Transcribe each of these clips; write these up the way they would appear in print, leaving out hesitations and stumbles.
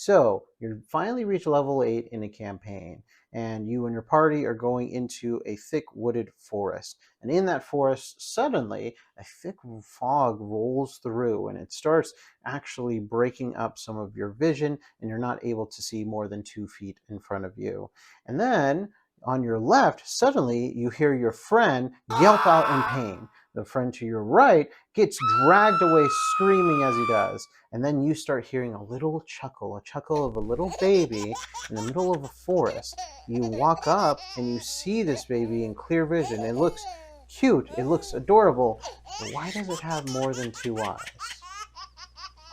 So you finally reach level 8 in a campaign, and you and your party are going into a thick wooded forest. And in that forest, suddenly a thick fog rolls through, and it starts actually breaking up some of your vision, and you're not able to see more than 2 feet in front of you. And then on your left, suddenly you hear your friend yelp out in pain. The friend to your right gets dragged away screaming as he does. And then you start hearing a little chuckle, a chuckle of a little baby in the middle of a forest. You walk up and you see this baby in clear vision. It looks cute, it looks adorable, but why does it have more than two eyes?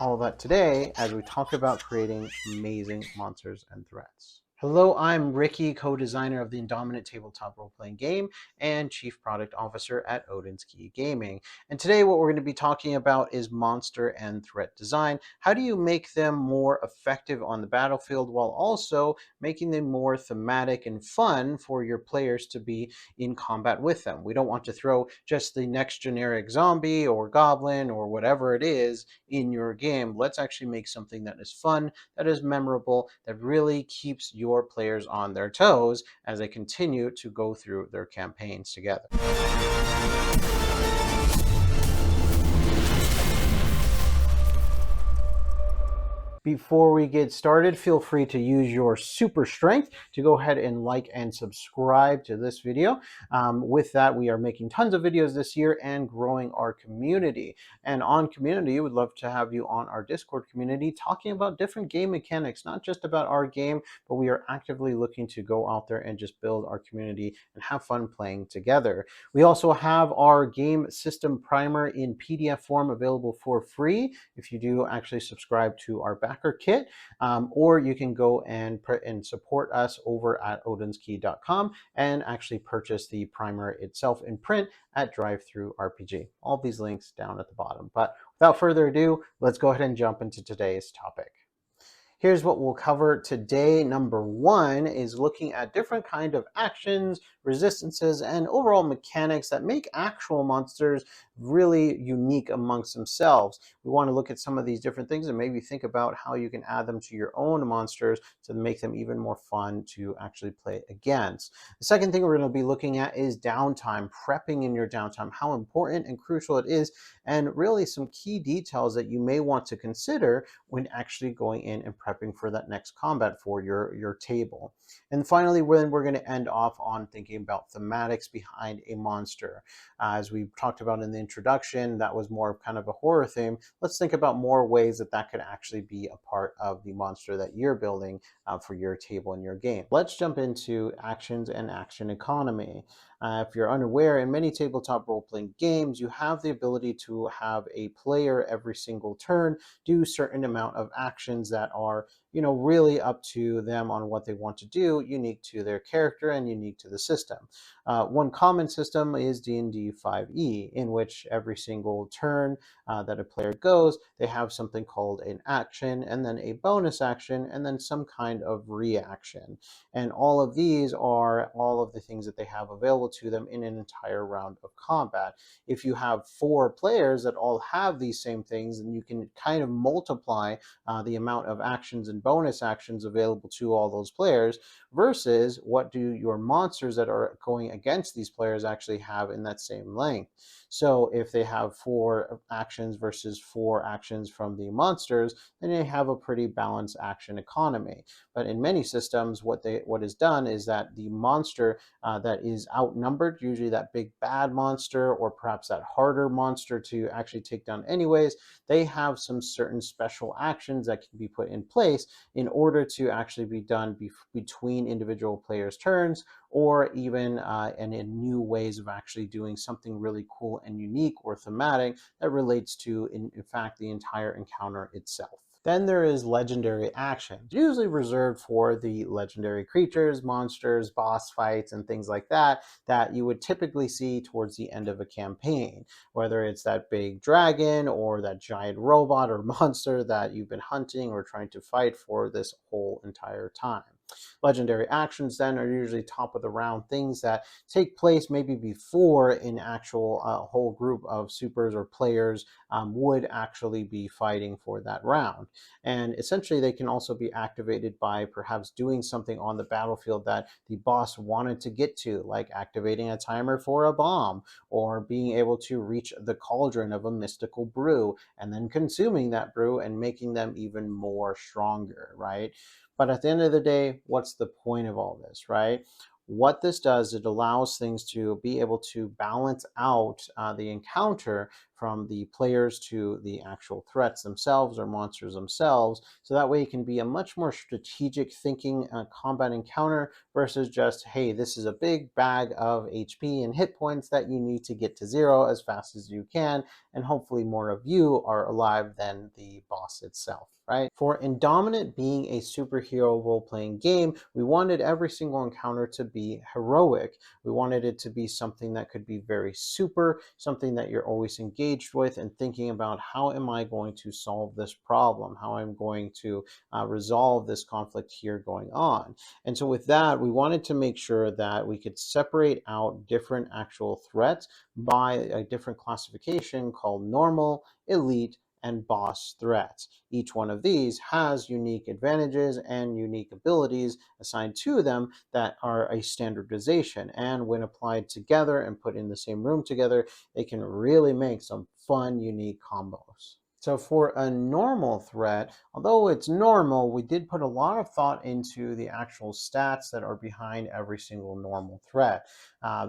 All of that today as we talk about creating amazing monsters and threats. Hello, I'm Ricky, co-designer of the Indominant tabletop role-playing game and chief product officer at Odin's Key Gaming. And today what we're going to be talking about is monster and threat design. How do you make them more effective on the battlefield while also making them more thematic and fun for your players to be in combat with them? We don't want to throw just the next generic zombie or goblin or whatever it is in your game. Let's actually make something that is fun, that is memorable, that really keeps your players on their toes as they continue to go through their campaigns together. Before we get started, feel free to use your super strength to go ahead and like and subscribe to this video. With that, we are making tons of videos this year and growing our community. And on community, we'd love to have you on our Discord community talking about different game mechanics, not just about our game, but we are actively looking to go out there and just build our community and have fun playing together. We also have our game system primer in PDF form available for free if you do actually subscribe to our Backerkit, or you can go and support us over at odinskey.com and actually purchase the primer itself in print at DriveThruRPG. All these links down at the bottom. But without further ado, let's go ahead and jump into today's topic. Here's what we'll cover today. Number one is looking at different kind of actions, resistances, and overall mechanics that make actual monsters really unique amongst themselves. We want to look at some of these different things and maybe think about how you can add them to your own monsters to make them even more fun to actually play against. The second thing we're going to be looking at is downtime, prepping in your downtime, how important and crucial it is, and really some key details that you may want to consider when actually going in and prepping for that next combat for your table. And finally, we're going to end off on thinking about thematics behind a monster. As we talked about in the introduction, that was more of kind of a horror theme. Let's think about more ways that that could actually be a part of the monster that you're building for your table and your game. Let's jump into actions and action economy. If you're unaware, in many tabletop role-playing games, you have the ability to have a player every single turn do certain amount of actions that are, really up to them on what they want to do, unique to their character and unique to the system. One common system is D&D 5e, in which every single turn that a player goes, they have something called an action, and then a bonus action, and then some kind of reaction. And all of these are all of the things that they have available to them in an entire round of combat. If you have 4 players that all have these same things, then you can kind of multiply the amount of actions and bonus actions available to all those players versus what do your monsters that are going against these players actually have in that same length. So if they have 4 actions versus 4 actions from the monsters, then they have a pretty balanced action economy. But in many systems, what is done is that the monster that is outnumbered, usually that big bad monster or perhaps that harder monster to actually take down anyways, they have some certain special actions that can be put in place in order to actually be done between individual players' turns, or even and in new ways of actually doing something really cool and unique or thematic that relates to, in fact, the entire encounter itself. Then there is legendary action, usually reserved for the legendary creatures, monsters, boss fights, and things like that you would typically see towards the end of a campaign, whether it's that big dragon or that giant robot or monster that you've been hunting or trying to fight for this whole entire time. Legendary actions then are usually top of the round, things that take place maybe before an actual whole group of supers or players would actually be fighting for that round. And essentially, they can also be activated by perhaps doing something on the battlefield that the boss wanted to get to, like activating a timer for a bomb, or being able to reach the cauldron of a mystical brew and then consuming that brew and making them even more stronger, right? But at the end of the day, what's the point of all this, right? What this does, it allows things to be able to balance out the encounter from the players to the actual threats themselves or monsters themselves. So that way it can be a much more strategic thinking combat encounter versus just, hey, this is a big bag of HP and hit points that you need to get to zero as fast as you can. And hopefully more of you are alive than the boss itself, right? For Indominant being a superhero role-playing game, we wanted every single encounter to be heroic. We wanted it to be something that could be very super, something that you're always engaged with and thinking about, how am I going to solve this problem? How I'm going to resolve this conflict here going on? And so with that, we wanted to make sure that we could separate out different actual threats by a different classification called normal, elite, and boss threats. Each one of these has unique advantages and unique abilities assigned to them that are a standardization. And when applied together and put in the same room together, they can really make some fun, unique combos. So for a normal threat, although it's normal, we did put a lot of thought into the actual stats that are behind every single normal threat.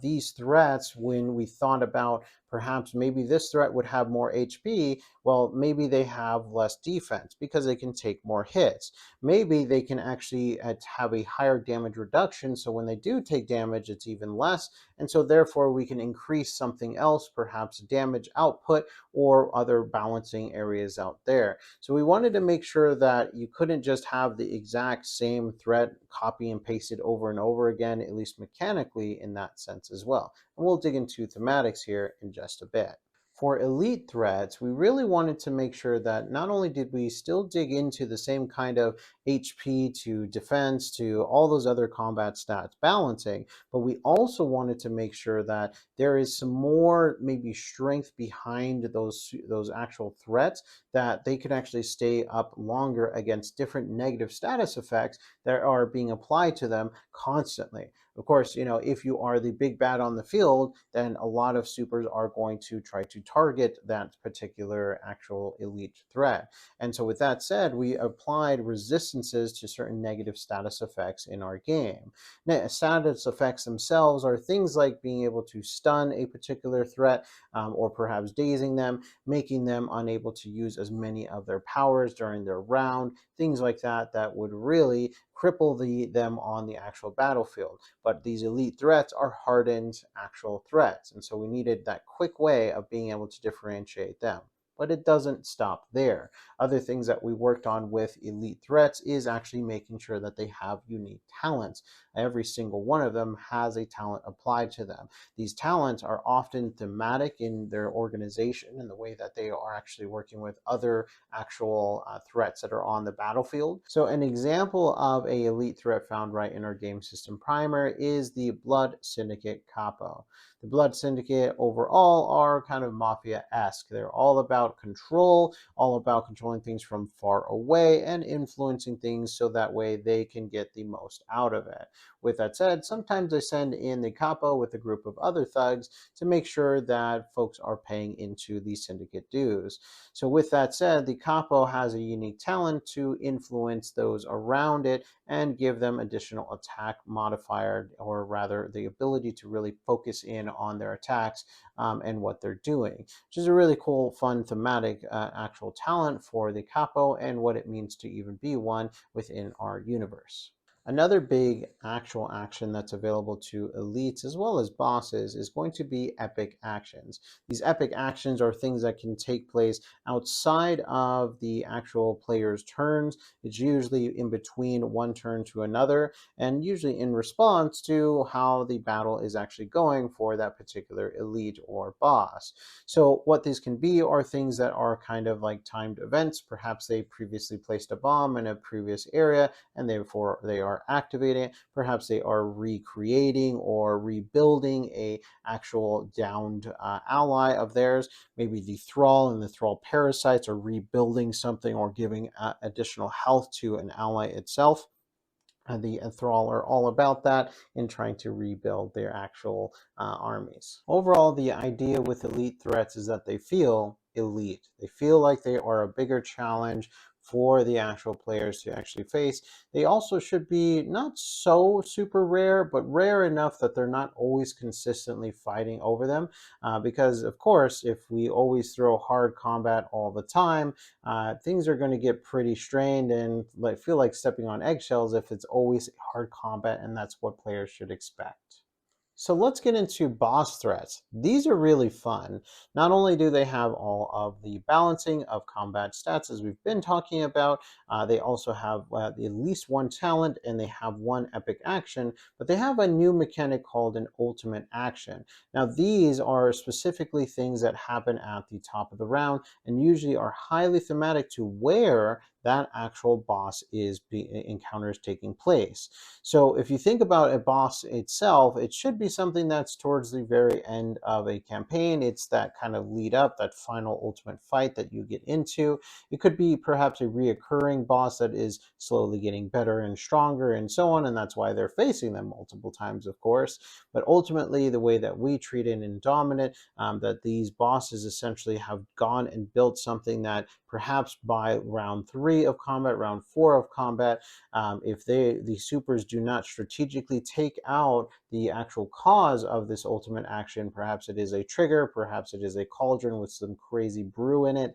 These threats, when we thought about perhaps maybe this threat would have more HP, well, maybe they have less defense because they can take more hits. Maybe they can actually have a higher damage reduction, so when they do take damage, it's even less. And so therefore we can increase something else, perhaps damage output or other balancing areas out there. So we wanted to make sure that you couldn't just have the exact same threat copy and pasted over and over again, at least mechanically in that sense as well. And we'll dig into thematics here in just a bit. For elite threats, we really wanted to make sure that not only did we still dig into the same kind of HP to defense to all those other combat stats balancing, but we also wanted to make sure that there is some more maybe strength behind those actual threats, that they could actually stay up longer against different negative status effects that are being applied to them constantly. Of course, if you are the big bad on the field, then a lot of supers are going to try to target that particular actual elite threat. And so with that said, we applied resistances to certain negative status effects in our game. Now, status effects themselves are things like being able to stun a particular threat, or perhaps dazing them, making them unable to use as many of their powers during their round, things like that that would really cripple them on the actual battlefield. But these elite threats are hardened actual threats, and so we needed that quick way of being able to differentiate them. But it doesn't stop there. Other things that we worked on with elite threats is actually making sure that they have unique talents. Every single one of them has a talent applied to them. These talents are often thematic in their organization and the way that they are actually working with other actual threats that are on the battlefield. So an example of a elite threat found right in our game system primer is the Blood Syndicate Capo. The Blood Syndicate overall are kind of mafia-esque. They're all about control, all about controlling things from far away and influencing things so that way they can get the most out of it. With that said, sometimes they send in the capo with a group of other thugs to make sure that folks are paying into the syndicate dues. So with that said, the capo has a unique talent to influence those around it and give them additional attack modifier, or rather the ability to really focus in on their attacks and what they're doing, which is a really cool, fun, thematic actual talent for the capo and what it means to even be one within our universe. Another big actual action that's available to elites as well as bosses is going to be epic actions. These epic actions are things that can take place outside of the actual player's turns. It's usually in between one turn to another, and usually in response to how the battle is actually going for that particular elite or boss. So what these can be are things that are kind of like timed events. Perhaps they previously placed a bomb in a previous area, and therefore they are are activating it. Perhaps they are recreating or rebuilding a actual downed ally of theirs. Maybe the thrall and the thrall parasites are rebuilding something or giving additional health to an ally itself. The Thrall are all about that in trying to rebuild their actual armies. Overall, the idea with elite threats is that they feel elite. They feel like they are a bigger challenge for the actual players to actually face. They also should be not so super rare, but rare enough that they're not always consistently fighting over them. Because, of course, if we always throw hard combat all the time, things are going to get pretty strained and feel like stepping on eggshells if it's always hard combat, and that's what players should expect. So let's get into boss threats. These are really fun. Not only do they have all of the balancing of combat stats as we've been talking about, they also have at least one talent and they have one epic action, but they have a new mechanic called an ultimate action. Now these are specifically things that happen at the top of the round and usually are highly thematic to where that actual boss encounter is taking place. So if you think about a boss itself, it should be something that's towards the very end of a campaign. It's that kind of lead up, that final ultimate fight that you get into. It could be perhaps a reoccurring boss that is slowly getting better and stronger and so on, and that's why they're facing them multiple times, of course. But ultimately, the way that we treat it in Indominant, that these bosses essentially have gone and built something that perhaps by round 3 of combat, round 4 of combat, if the supers do not strategically take out the actual cause of this ultimate action, perhaps it is a trigger, perhaps it is a cauldron with some crazy brew in it,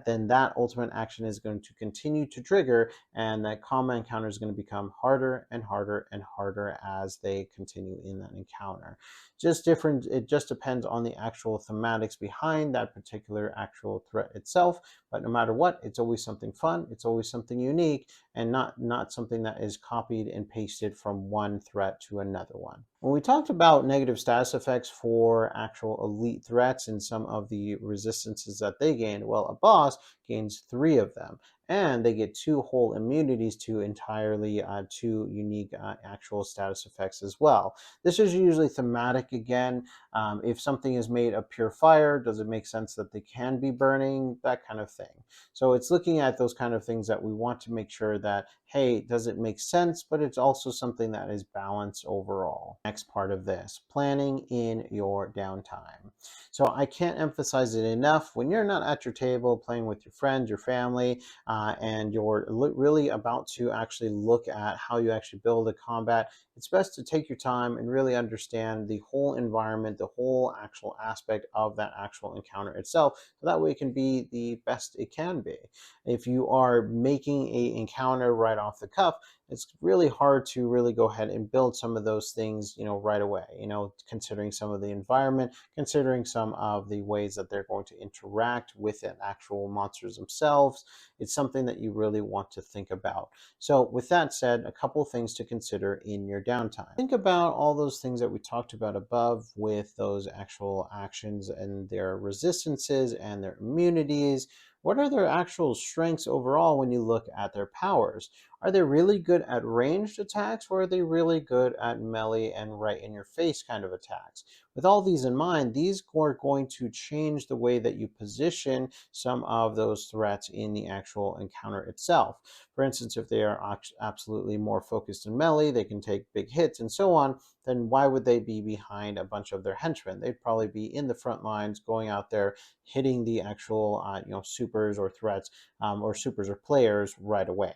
then that ultimate action is going to continue to trigger, and that combat encounter is going to become harder and harder and harder as they continue in that encounter. Just different, it just depends on the actual thematics behind that particular actual threat itself. But no matter what, it's always something fun, it's always something unique, and not something that is copied and pasted from one threat to another one. When we talked about negative status effects for actual elite threats and some of the resistances that they gain, well, a boss gains 3 of them, and they get 2 whole immunities to entirely 2 unique actual status effects as well. This is usually thematic again. If something is made of pure fire, does it make sense that they can be burning? That kind of thing. So it's looking at those kind of things that we want to make sure that, hey, does it make sense? But it's also something that is balanced overall. Next part of this, planning in your downtime. So I can't emphasize it enough. When you're not at your table playing with your friends, your family, and you're really about to actually look at how you actually build a combat, it's best to take your time and really understand the whole environment, the whole actual aspect of that actual encounter itself, so that way it can be the best it can be. If you are making a encounter right off the cuff, it's really hard to really go ahead and build some of those things, right away, considering some of the environment, considering some of the ways that they're going to interact with the actual monsters themselves. It's something that you really want to think about. So with that said, a couple of things to consider in your downtime. Think about all those things that we talked about above with those actual actions and their resistances and their immunities. What are their actual strengths overall when you look at their powers? Are they really good at ranged attacks, or are they really good at melee and right in your face kind of attacks? With all these in mind, these are going to change the way that you position some of those threats in the actual encounter itself. For instance, if they are absolutely more focused in melee, they can take big hits and so on, then why would they be behind a bunch of their henchmen? They'd probably be in the front lines, going out there, hitting the actual supers or threats, or supers or players right away.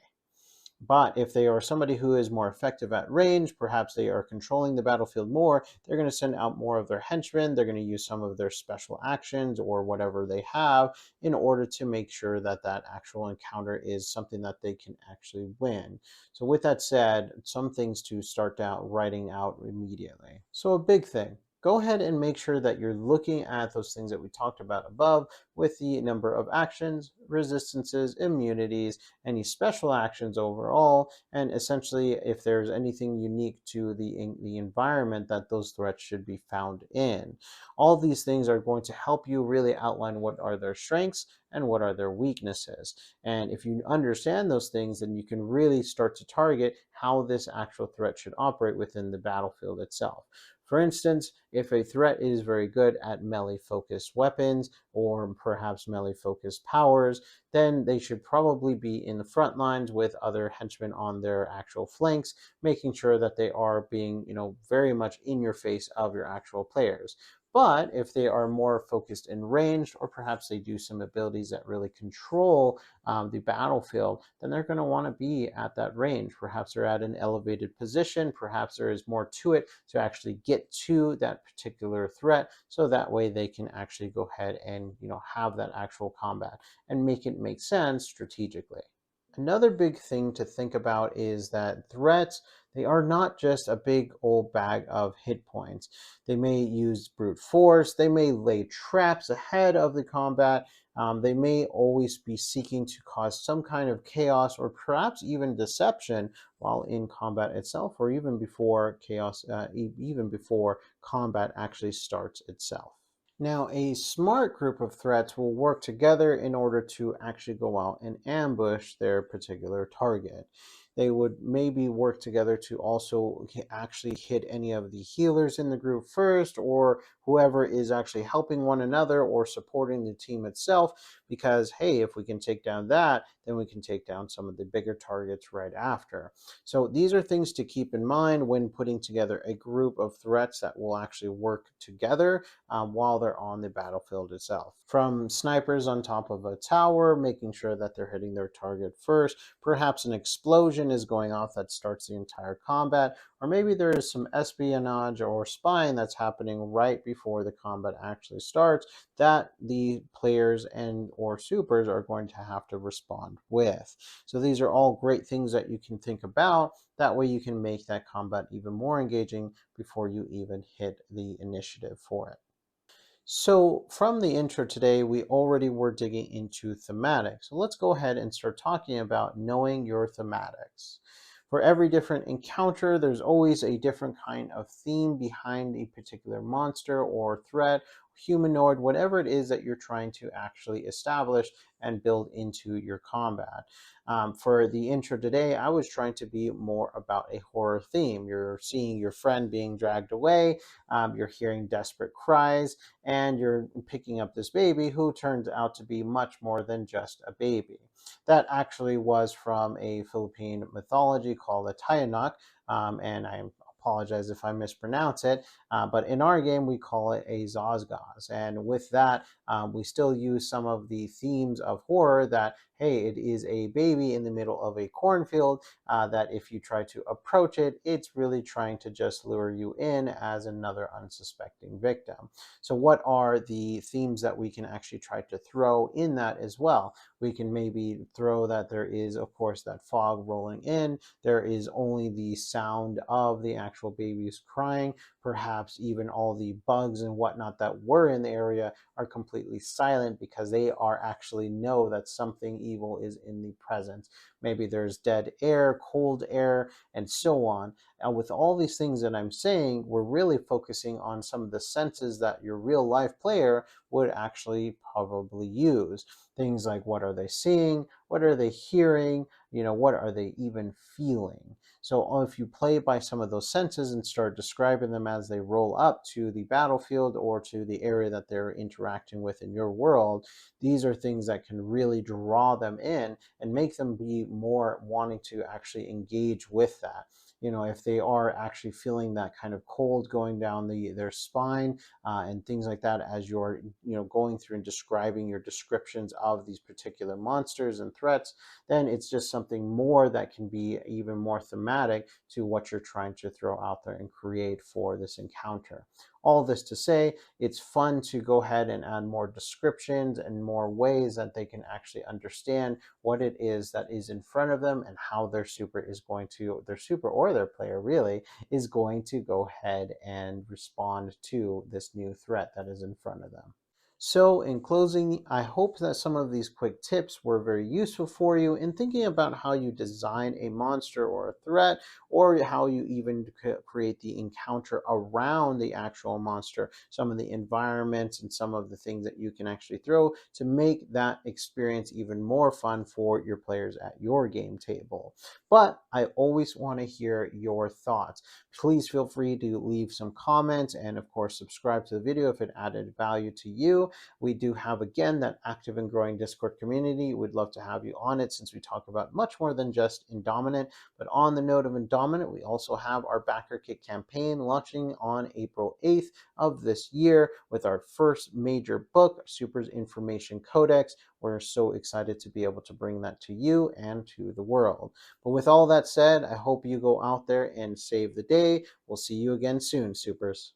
But if they are somebody who is more effective at range, perhaps they are controlling the battlefield more, they're going to send out more of their henchmen, they're going to use some of their special actions or whatever they have in order to make sure that that actual encounter is something that they can actually win. So with that said, some things to start out writing out immediately. So a big thing, go ahead and make sure that you're looking at those things that we talked about above with the number of actions, resistances, immunities, any special actions overall, and essentially if there's anything unique to the environment that those threats should be found in. All these things are going to help you really outline what are their strengths and what are their weaknesses. And if you understand those things, then you can really start to target how this actual threat should operate within the battlefield itself. For instance, if a threat is very good at melee focused weapons or perhaps melee focused powers, then they should probably be in the front lines with other henchmen on their actual flanks, making sure that they are being, very much in your face of your actual players. But if they are more focused in ranged, or perhaps they do some abilities that really control the battlefield, then they're going to want to be at that range. Perhaps they're at an elevated position. Perhaps there is more to it to actually get to that particular threat. So that way they can actually go ahead and have that actual combat and make it make sense strategically. Another big thing to think about is that threats, they are not just a big old bag of hit points. They may use brute force, they may lay traps ahead of the combat, they may always be seeking to cause some kind of chaos or perhaps even deception while in combat itself, or even before chaos, even before combat actually starts itself. Now, a smart group of threats will work together in order to actually go out and ambush their particular target. They would maybe work together to also actually hit any of the healers in the group first, or whoever is actually helping one another or supporting the team itself. Because, hey, if we can take down that, then we can take down some of the bigger targets right after. So, these are things to keep in mind when putting together a group of threats that will actually work together while they're on the battlefield itself. From snipers on top of a tower, making sure that they're hitting their target first, perhaps an explosion is going off that starts the entire combat, or maybe there is some espionage or spying that's happening right before the combat actually starts that the players and or supers are going to have to respond with. So these are all great things that you can think about. That way you can make that combat even more engaging before you even hit the initiative for it. So from the intro today, we already were digging into thematics. So let's go ahead and start talking about knowing your thematics. For every different encounter, there's always a different kind of theme behind a particular monster or threat, humanoid, whatever it is that you're trying to actually establish and build into your combat. For the intro today, I was trying to be more about a horror theme. You're seeing your friend being dragged away, you're hearing desperate cries, and you're picking up this baby who turns out to be much more than just a baby. That actually was from a Philippine mythology called a Tayanak, and I apologize if I mispronounce it, but in our game we call it a Zazgaz. And with that, we still use some of the themes of horror that, hey, it is a baby in the middle of a cornfield, that if you try to approach it, it's really trying to just lure you in as another unsuspecting victim. So what are the themes that we can actually try to throw in that as well? We can maybe throw that there is, of course, that fog rolling in. There is only the sound of the actual babies crying. Perhaps even all the bugs and whatnot that were in the area are completely silent because they are actually know that something evil is in the presence. Maybe there's dead air, cold air, and so on. And with all these things that I'm saying, we're really focusing on some of the senses that your real life player would actually probably use. Things like what are they seeing? What are they hearing? What are they even feeling? So if you play by some of those senses and start describing them as they roll up to the battlefield or to the area that they're interacting with in your world, these are things that can really draw them in and make them be more wanting to actually engage with that. If they are actually feeling that kind of cold going down their spine, and things like that as you're going through and describing your descriptions of these particular monsters and threats, then it's just something more that can be even more thematic to what you're trying to throw out there and create for this encounter. All this to say, it's fun to go ahead and add more descriptions and more ways that they can actually understand what it is that is in front of them and how their super is going to, their super or their player really, is going to go ahead and respond to this new threat that is in front of them. So, in closing, I hope that some of these quick tips were very useful for you in thinking about how you design a monster or a threat, or how you even create the encounter around the actual monster, some of the environments and some of the things that you can actually throw to make that experience even more fun for your players at your game table. But I always want to hear your thoughts. Please feel free to leave some comments and, of course, subscribe to the video if it added value to you. We do have, again, that active and growing Discord community. We'd love to have you on it since we talk about much more than just Indominant. But on the note of Indominant, we also have our Backerkit campaign launching on April 8th of this year with our first major book, Super's Information Codex. We're so excited to be able to bring that to you and to the world. But with all that said, I hope you go out there and save the day. We'll see you again soon, Supers.